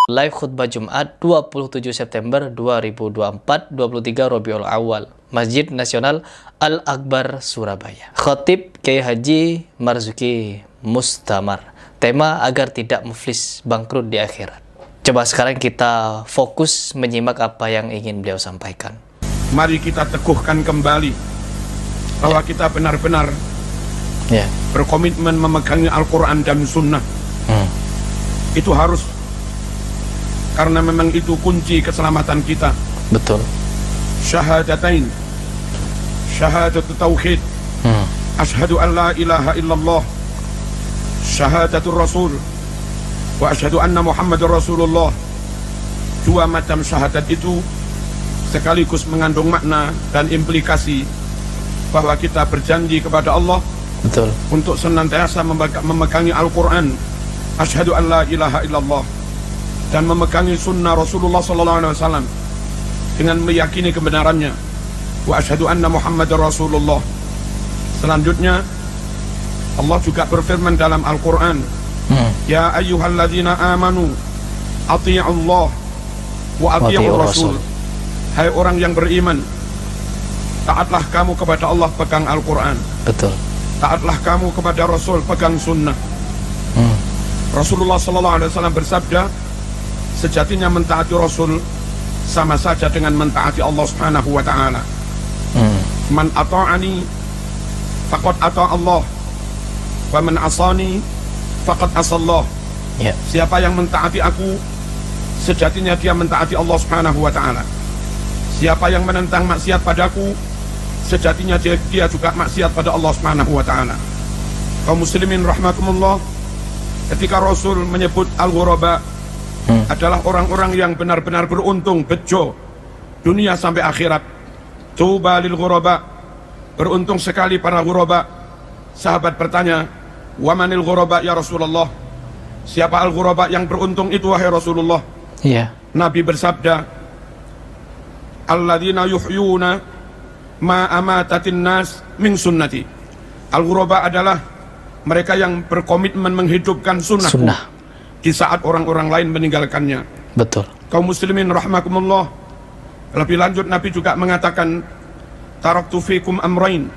Live khutbah Jumat 27 September 2024, 23 Rabiul Awal, Masjid Nasional Al-Akbar, Surabaya. Khatib Kiai Haji Marzuki Mustamar. Tema agar tidak muflis bangkrut di akhirat. Coba sekarang kita fokus menyimak apa yang ingin beliau sampaikan. Mari kita teguhkan kembali bahwa kita benar-benar berkomitmen memegangi Al-Quran dan Sunnah. Itu harus, karena memang itu kunci keselamatan kita. Betul. Syahadatain, syahadatu tauhid, asyhadu an la ilaha illallah, syahadatul rasul, wa asyhadu anna muhammadur rasulullah. Dua macam syahadat itu sekaligus mengandung makna dan implikasi bahwa kita berjanji kepada Allah, betul, untuk senantiasa memegangi Al-Quran, asyhadu an la ilaha illallah, dan memegangi sunnah Rasulullah SAW dengan meyakini kebenarannya, wa asyhadu anna muhammadar rasulullah. Selanjutnya Allah juga berfirman dalam Al-Quran, ya ayyuhalladzina amanu ati'ullah wa ati'ur rasul. Hai orang yang beriman, taatlah kamu kepada Allah, pegang Al-Quran. Betul. Taatlah kamu kepada Rasul, pegang sunnah. Rasulullah SAW bersabda, sejatinya mentaati Rasul sama saja dengan mentaati Allah Subhanahu wa Ta'ala. Man ata'ani faqad ata' Allah, wa man asani faqad asallah. Siapa yang mentaati aku, sejatinya dia mentaati Allah Subhanahu wa Ta'ala. Siapa yang menentang maksiat padaku, sejatinya dia juga maksiat pada Allah Subhanahu wa Ta'ala. Kaum muslimin rahmakumullah, ketika Rasul menyebut al-ghuraba adalah orang-orang yang benar-benar beruntung, bejo dunia sampai akhirat. Tuba lil ghuraba, beruntung sekali para ghuraba. Sahabat bertanya, wa manil ghuraba ya Rasulullah? Siapa al-ghuraba yang beruntung itu wahai Rasulullah? Nabi bersabda, alladzina yuhyuna ma amatatin nas min sunnati. Al-ghuraba adalah mereka yang berkomitmen menghidupkan sunnahku di saat orang-orang lain meninggalkannya. Betul. Kaum muslimin rahmakumullah, lebih lanjut Nabi juga mengatakan, taraktu fikum amrain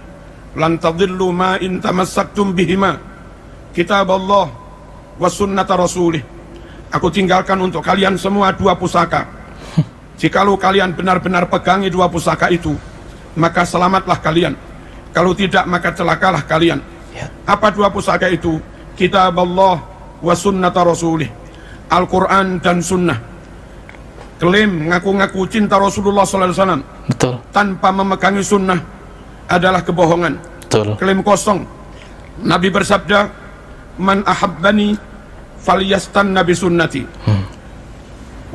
lan tadillu ma in tamassaktum bihima, kitab Allah wa sunnata rasulih. Aku tinggalkan untuk kalian semua dua pusaka. Jikalau kalian benar-benar pegangi dua pusaka itu, maka selamatlah kalian. Kalau tidak, maka celakalah kalian. Apa dua pusaka itu? Kitab Allah wa sunnata rasulih. Al-Quran dan sunnah. Klaim ngaku-ngaku cinta Rasulullah SAW, betul, tanpa memegangi sunnah adalah kebohongan. Betul. Klaim kosong. Nabi bersabda, man ahabbani falyastanna bi sunnati,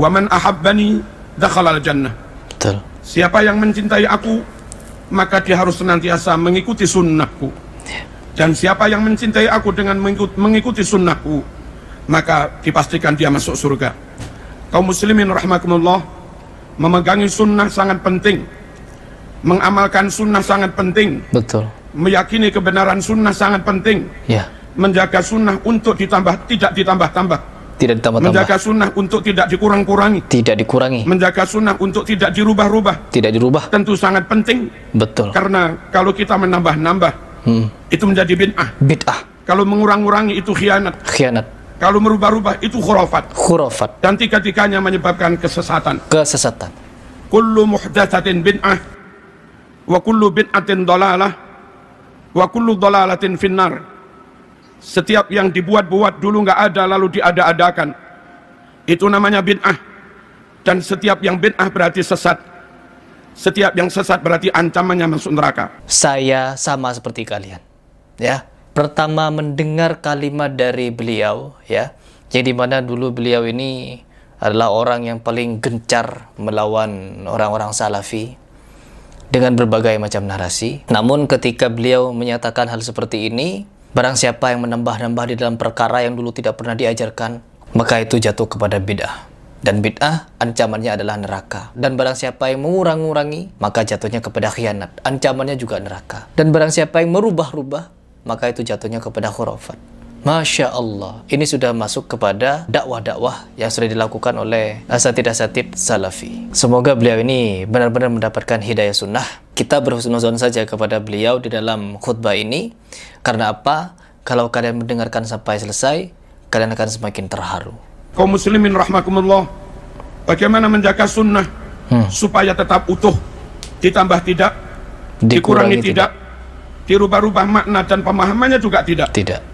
wa man ahabbani dakhalal jannah. Betul. Siapa yang mencintai aku, maka dia harus senantiasa mengikuti sunnahku. Dan siapa yang mencintai aku dengan mengikuti sunnahku, maka dipastikan dia masuk surga. Kaum muslimin rahmakumullah, memegangi sunnah sangat penting, mengamalkan sunnah sangat penting. Betul. Meyakini kebenaran sunnah sangat penting. Menjaga sunnah untuk tidak ditambah-tambah. Tidak ditambah-tambah. Menjaga sunnah untuk tidak dikurang-kurangi. Tidak dikurangi. Menjaga sunnah untuk tidak dirubah-rubah. Tidak dirubah. Tentu sangat penting. Betul. Karena kalau kita menambah-nambah, itu menjadi bid'ah. Bid'ah. Kalau mengurang-urangi itu khianat. Khianat. Kalau merubah-rubah itu khurafat. Khurafat. Dan tiga-tiganya menyebabkan kesesatan. Kesesatan. Kullu muhdatsatin bid'ah, wa kullu bid'atin dhalalah, wa kullu dhalalatin finnar. Setiap yang dibuat-buat dulu nggak ada lalu diada-adakan, itu namanya bid'ah. Dan setiap yang bid'ah berarti sesat. Setiap yang sesat berarti ancamannya masuk neraka. Saya sama seperti kalian, ya. Pertama mendengar kalimat dari beliau, ya, jadi mana dulu beliau ini adalah orang yang paling gencar melawan orang-orang salafi dengan berbagai macam narasi. Namun ketika beliau menyatakan hal seperti ini, barang siapa yang menambah-nambah di dalam perkara yang dulu tidak pernah diajarkan, maka itu jatuh kepada bid'ah. Dan bid'ah ancamannya adalah neraka. Dan barang siapa yang mengurang-urangi, maka jatuhnya kepada khianat. Ancamannya juga neraka. Dan barang siapa yang merubah-rubah, maka itu jatuhnya kepada khurafat. Masya Allah, ini sudah masuk kepada dakwah-dakwah yang sudah dilakukan oleh asatid-asatid salafi. Semoga beliau ini benar-benar mendapatkan hidayah sunnah. Kita berhusnuzon saja kepada beliau di dalam khutbah ini. Karena apa? Kalau kalian mendengarkan sampai selesai, kalian akan semakin terharu. Kaum muslimin rahmakumullah, bagaimana menjaga sunnah supaya tetap utuh, ditambah tidak, dikurangi tidak, dirubah-rubah makna dan pemahamannya juga tidak. Tidak.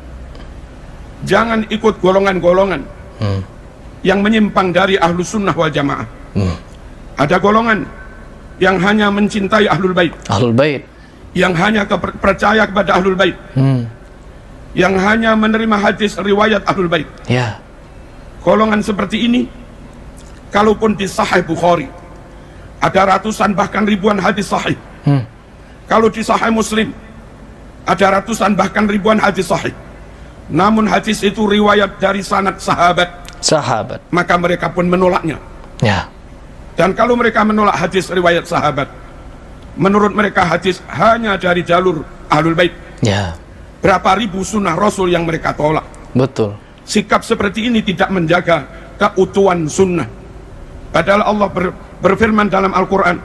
Jangan ikut golongan-golongan yang menyimpang dari ahlu sunnah wal jamaah. Ada golongan yang hanya mencintai ahlul bait, yang hanya percaya kepada ahlul bait, yang hanya menerima hadis riwayat ahlul bait. Ya. Golongan seperti ini, kalaupun di Sahih Bukhari ada ratusan bahkan ribuan hadis sahih. Kalau di Sahih Muslim ada ratusan bahkan ribuan hadis sahih. Namun hadis itu riwayat dari sanad sahabat, maka mereka pun menolaknya. Ya. Dan kalau mereka menolak hadis riwayat sahabat, menurut mereka hadis hanya dari jalur ahlul bait. Ya. Berapa ribu sunnah Rasul yang mereka tolak. Betul. Sikap seperti ini tidak menjaga keutuhan sunnah. Padahal Allah berfirman dalam Al-Quran,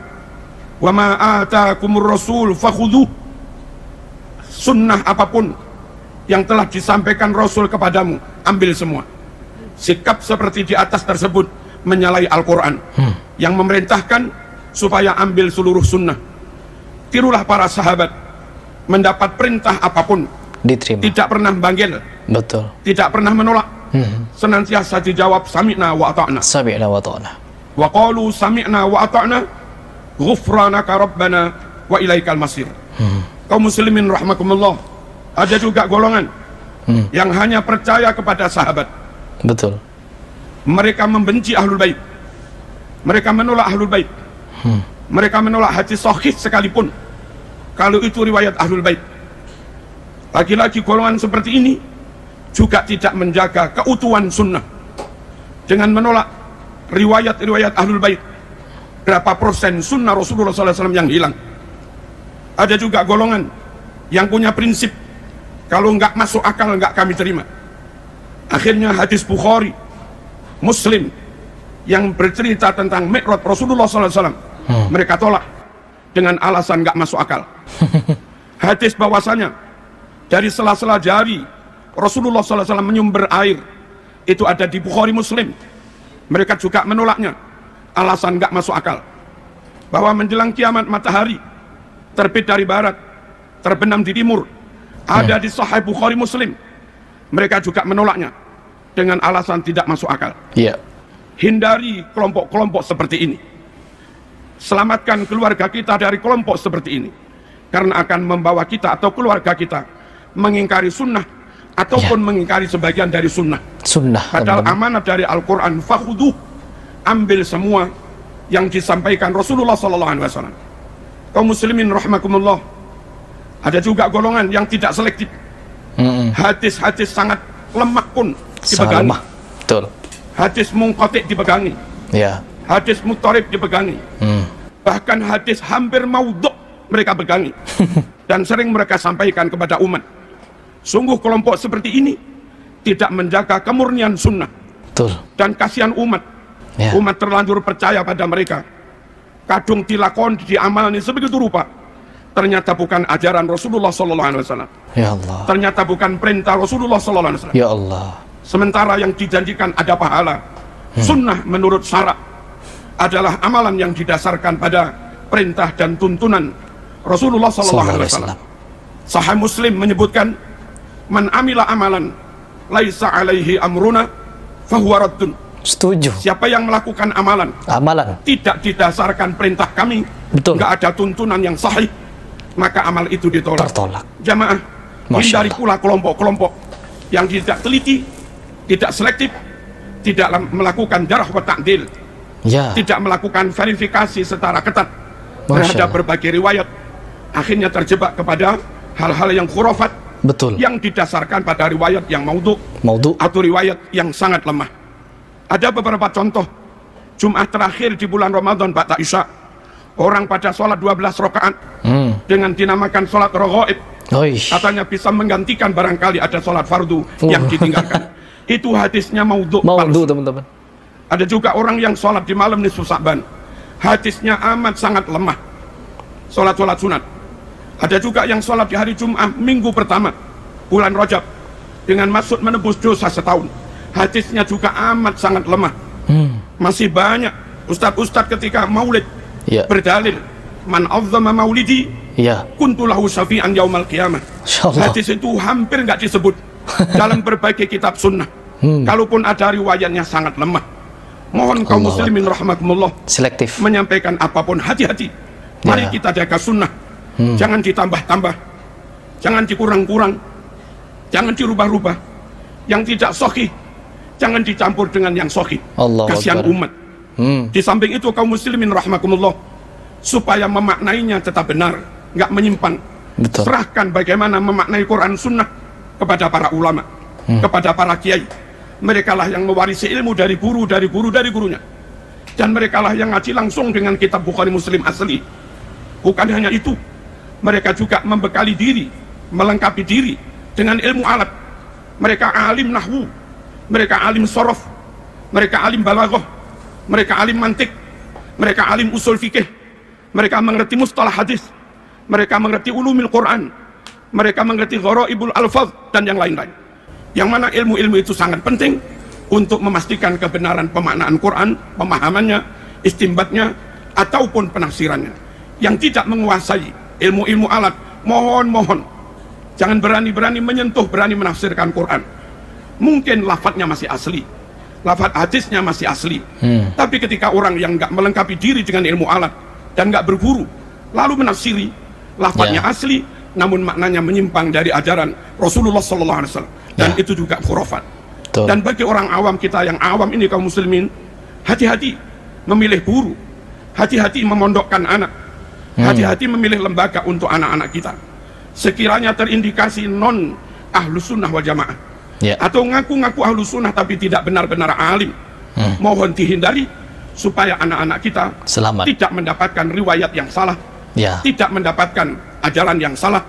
"Wa ma atakumur rasul fakhudhuh." Sunnah apapun yang telah disampaikan Rasul kepadamu, ambil semua. Sikap seperti di atas tersebut menyalahi Al-Quran yang memerintahkan supaya ambil seluruh sunnah. Tirulah para sahabat, mendapat perintah apapun diterima, tidak pernah banggil, betul, tidak pernah menolak, senantiasa dijawab sami'na wa ata'na. Sami'na wa ata'na. Wa qalu sami'na wa ata'na ghufranaka rabbana wa ilaikal masir. Kaum muslimin rahmakumullah, ada juga golongan yang hanya percaya kepada sahabat. Betul. Mereka membenci ahlul bait, mereka menolak ahlul bait, mereka menolak hadis sahih sekalipun kalau itu riwayat ahlul bait. Lagi-lagi golongan seperti ini juga tidak menjaga keutuhan sunnah dengan menolak riwayat-riwayat ahlul bait. Berapa persen sunnah Rasulullah SAW yang hilang? Ada juga golongan yang punya prinsip, kalau nggak masuk akal nggak kami terima. Akhirnya hadis Bukhari, Muslim yang bercerita tentang Mi'raj Rasulullah SAW, mereka tolak dengan alasan nggak masuk akal. Hadis bahwasanya dari sela-sela jari Rasulullah SAW menyumber air, itu ada di Bukhari Muslim, mereka juga menolaknya, alasan nggak masuk akal. Bahwa menjelang kiamat matahari terbit dari barat, terbenam di timur, ada di Sahih Bukhari Muslim, mereka juga menolaknya dengan alasan tidak masuk akal. Iya. Hindari kelompok-kelompok seperti ini. Selamatkan keluarga kita dari kelompok seperti ini, karena akan membawa kita atau keluarga kita mengingkari sunnah ataupun mengingkari sebagian dari sunnah. Padahal amanat dari Al-Quran, fakhudhuh, ambil semua yang disampaikan Rasulullah SAW. Kaum muslimin rahimakumullah, ada juga golongan yang tidak selektif. Hadis-hadis sangat lemah pun dipegangi. Betul. Hadis munqati' dipegangi. Ya. Hadis muttarib dipegangi. Bahkan hadis hampir maudhu' mereka pegangi. Dan sering mereka sampaikan kepada umat. Sungguh kelompok seperti ini tidak menjaga kemurnian sunnah. Betul. Dan kasihan umat. Ya. Umat terlanjur percaya pada mereka. Kadung dilakon, diamalni sebegitu rupa. Ternyata bukan ajaran Rasulullah SAW. Ya Allah. Ternyata bukan perintah Rasulullah SAW. Ya Allah. Sementara yang dijanjikan ada pahala. Sunnah menurut syarak adalah amalan yang didasarkan pada perintah dan tuntunan Rasulullah SAW. Sahih Muslim menyebutkan, man amila amalan laisa alaihi amruna fahuwa raddun. Setuju. Siapa yang melakukan amalan tidak didasarkan perintah kami, nggak ada tuntunan yang sahih, maka amal itu ditolak. Jamaah, hindari pula kelompok-kelompok yang tidak teliti, tidak selektif, tidak melakukan jarh wa ta'dil, tidak melakukan verifikasi secara ketat terhadap berbagai riwayat, akhirnya terjebak kepada hal-hal yang khurafat, yang didasarkan pada riwayat yang maudhu atau riwayat yang sangat lemah. Ada beberapa contoh. Jumat terakhir di bulan Ramadan Ba'da Isya, orang pada sholat 12 rakaat dengan dinamakan sholat raghaib, Oish. Katanya bisa menggantikan barangkali ada sholat fardu yang ditinggalkan. Itu hadisnya maudhu, Maudhu, teman-teman. Ada juga orang yang sholat di malam nisfu Sa'ban, hadisnya amat sangat lemah. Sholat sunat. Ada juga yang sholat di hari Jum'ah minggu pertama bulan Rajab dengan maksud menebus dosa setahun, hadisnya juga amat sangat lemah. Masih banyak ustadz-ustadz ketika maulid berdalil, man azzama maulidi kuntulahu syafi'an yaumal qiyamah. Hadis itu hampir nggak disebut dalam berbagai kitab sunnah. Kalaupun ada riwayatnya sangat lemah. Mohon kaum muslimin rahimakumullah selektif menyampaikan apapun, hati-hati. Mari kita jaga sunnah. Jangan ditambah-tambah, jangan dikurang-kurang, jangan dirubah-rubah. Yang tidak sahih jangan dicampur dengan yang sahih. Kasihan umat. Di samping itu kaum muslimin rahimakumullah, supaya memaknainya tetap benar, nggak menyimpang. Serahkan bagaimana memaknai Quran Sunnah kepada para ulama, kepada para kiai. Mereka lah yang mewarisi ilmu dari gurunya. Dan mereka lah yang ngaji langsung dengan kitab Bukhari Muslim asli. Bukan hanya itu, mereka juga membekali diri, melengkapi diri dengan ilmu alat. Mereka alim nahwu, mereka alim sorof, mereka alim balaghah, mereka alim mantik, mereka alim usul fikih, mereka mengerti mustalah hadis, mereka mengerti ulumil Quran, mereka mengerti gharaibul alfaz dan yang lain-lain. Yang mana ilmu-ilmu itu sangat penting untuk memastikan kebenaran pemaknaan Quran, pemahamannya, istimbatnya, ataupun penafsirannya. Yang tidak menguasai ilmu-ilmu alat, mohon jangan berani-berani menyentuh, berani menafsirkan Quran. Mungkin lafadznya masih asli, lafadz hadisnya masih asli, tapi ketika orang yang nggak melengkapi diri dengan ilmu alat dan nggak berguru, lalu menafsiri, lafadznya asli namun maknanya menyimpang dari ajaran Rasulullah SAW, dan itu juga khurafat. Dan bagi orang awam, kita yang awam ini kaum muslimin, hati-hati memilih guru, hati-hati memondokkan anak, hati-hati memilih lembaga untuk anak-anak kita. Sekiranya terindikasi non ahlus sunnah wal jamaah, atau ngaku-ngaku ahlus sunnah tapi tidak benar-benar alim, mohon dihindari supaya anak-anak kita selamat, tidak mendapatkan riwayat yang salah, tidak mendapatkan ajaran yang salah,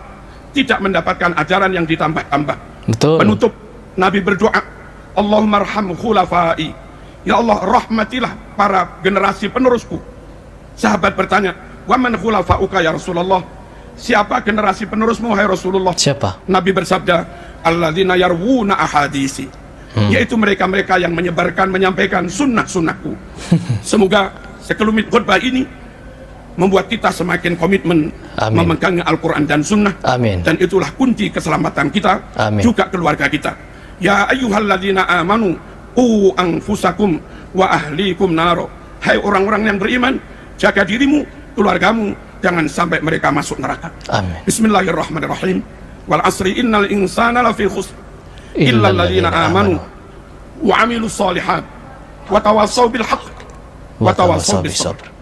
tidak mendapatkan ajaran yang ditambah-tambah. Penutup, Nabi berdoa, Allahumma arham khulafai, ya Allah rahmatilah para generasi penerusku. Sahabat bertanya, wa man khulafauka ya Rasulullah, siapa generasi penerusmu hai Rasulullah? Siapa? Nabi bersabda, alladzina yarwuna ahadisi, yaitu mereka-mereka yang menyebarkan, menyampaikan sunnah-sunnahku. Semoga sekelumit khutbah ini membuat kita semakin komitmen memegang Al-Quran dan Sunnah. Dan itulah kunci keselamatan kita, juga keluarga kita. Ya ayyuhalladzina amanu qu anfusakum wa ahlikum naro. Hai orang-orang yang beriman, jaga dirimu, keluargamu, jangan sampai mereka masuk neraka. Bismillahirrahmanirrahim. Wal asri innal insana lafi khusr illa alladzina amanu wa amilus solihat wa tawassaw bil haqq wa tawassaw bis sabr.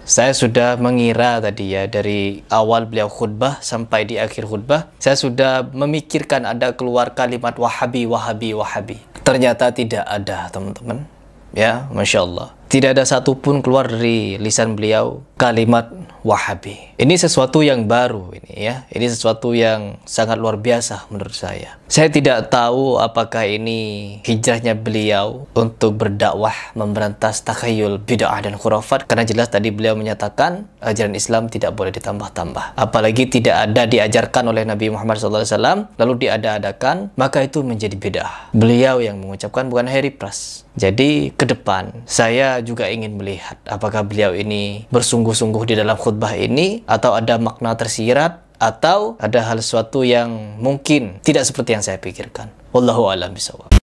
Saya sudah mengira tadi ya, dari awal beliau khutbah sampai di akhir khutbah, saya sudah memikirkan ada keluar kalimat wahabi, wahabi, wahabi. Ternyata tidak ada, teman-teman. Ya, Masya Allah. Tidak ada satupun keluar dari lisan beliau kalimat wahabi. Ini sesuatu yang baru ini ya. Ini sesuatu yang sangat luar biasa menurut saya. Saya tidak tahu apakah ini hijrahnya beliau untuk berdakwah memberantas takhayul, bid'ah dan khurafat, karena jelas tadi beliau menyatakan ajaran Islam tidak boleh ditambah-tambah. Apalagi tidak ada diajarkan oleh Nabi Muhammad SAW lalu diada-adakan, maka itu menjadi bid'ah. Beliau yang mengucapkan, bukan Harry Pras. Jadi ke depan saya juga ingin melihat apakah beliau ini bersungguh-sungguh di dalam khutbah ini, atau ada makna tersirat, atau ada hal sesuatu yang mungkin tidak seperti yang saya pikirkan. Wallahu a'lam bishawab.